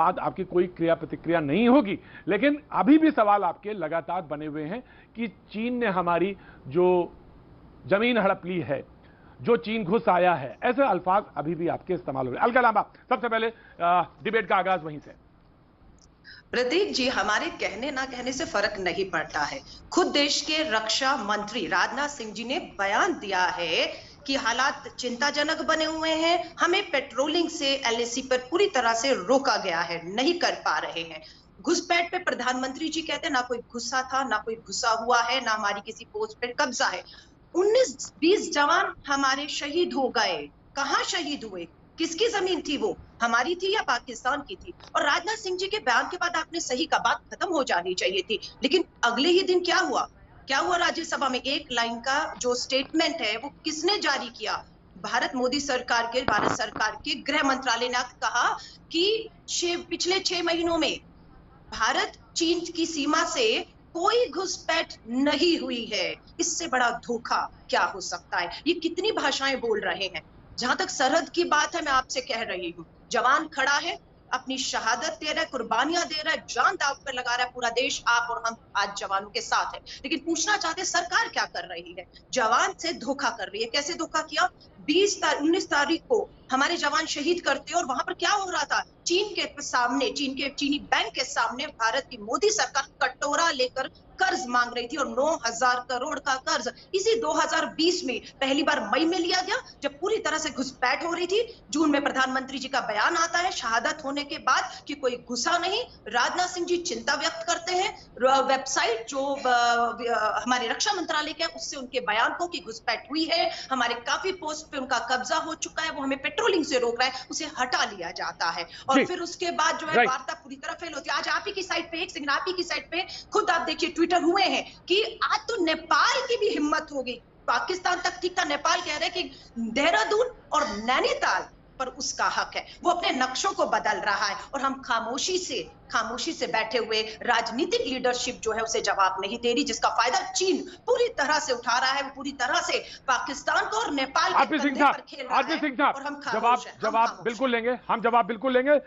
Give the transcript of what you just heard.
बाद आपकी कोई क्रिया प्रतिक्रिया नहीं होगी, लेकिन अभी भी सवाल आपके लगातार बने हुए हैं कि चीन ने हमारी जो जमीन हड़प ली है, जो चीन घुस आया है, ऐसे अल्फाज अभी भी आपके इस्तेमाल हो रहे हैं। अलका लांबा, सबसे पहले डिबेट का आगाज वहीं से। प्रतीक जी, हमारे कहने ना कहने से फर्क नहीं पड़ता है। खुद देश के रक्षा मंत्री राजनाथ सिंह जी ने बयान दिया है कि हालात चिंताजनक बने हुए हैं, हमें पेट्रोलिंग से एलएसी पर पूरी तरह से रोका गया है, नहीं कर पा रहे हैं। घुसपैठ पे प्रधानमंत्री जी कहते हैं ना कोई घुसा था, ना कोई घुसा हुआ है, ना हमारी किसी पोस्ट पे कब्जा है। 19-20 जवान हमारे शहीद हो गए। कहाँ शहीद हुए? किसकी जमीन थी वो? हमारी थी या पाकिस्तान की थी? और राजनाथ सिंह जी के बयान के बाद आपने सही कहा, बात खत्म हो जानी चाहिए थी। लेकिन अगले ही दिन क्या हुआ? क्या हुआ राज्यसभा में? एक लाइन का जो स्टेटमेंट है वो किसने जारी किया? भारत सरकार के गृह मंत्रालय ने कहा कि पिछले 6 महीनों में भारत चीन की सीमा से कोई घुसपैठ नहीं हुई है। इससे बड़ा धोखा क्या हो सकता है? ये कितनी भाषाएं बोल रहे हैं। जहां तक सरहद की बात है, मैं आपसे कह रही हूँ, जवान खड़ा है, अपनी शहादत दे रहा है, कुर्बानियां दे रहा है, जान दांव पर लगा रहा है, पूरा देश आप और हम आज जवानों के साथ है। लेकिन पूछना चाहते सरकार क्या कर रही है? जवान से धोखा कर रही है। कैसे धोखा किया? 19 तारीख को हमारे जवान शहीद करते और वहां पर क्या हो रहा था? चीनी बैंक के सामने भारत की मोदी सरकार कटोरा लेकर कर्ज मांग रही थी और 9,000 करोड़ का कर्ज इसी 2020 में पहली बार मई में लिया गया, जब पूरी तरह से घुसपैठ हो रही थी। जून में प्रधानमंत्री जी का बयान आता है शहादत होने के बाद कि कोई घुसा नहीं। राजनाथ सिंह जी चिंता व्यक्त करते हैं। वेबसाइट जो हमारे रक्षा मंत्रालय के उससे उनके बयान को कि घुसपैठ हुई है, हमारे काफी पोस्ट पे उनका कब्जा हो चुका है, वो हमें पेट्रोलिंग से रोक रहा है, उसे हटा लिया जाता है। और फिर उसके बाद जो है वार्ता पूरी तरह फेल होती है। आज आप ही की साइट पे, एक सेकंड, आप ही की साइट पे खुद आप देखिए ट्विटर हुए हैं कि आज तो नेपाल की भी हिम्मत हो गई। पाकिस्तान तक ठीक था, नेपाल कह रहे हैं कि देहरादून और नैनीताल पर उसका हक है, वो अपने नक्शों को बदल रहा है और हम खामोशी से बैठे हुए राजनीतिक लीडरशिप जो है उसे जवाब नहीं दे रही, जिसका फायदा चीन पूरी तरह से उठा रहा है। वो पूरी तरह से पाकिस्तान को और नेपाल के कंधे पर खेल रहा है और हम जवाब बिल्कुल लेंगे, हम जवाब बिल्कुल लेंगे।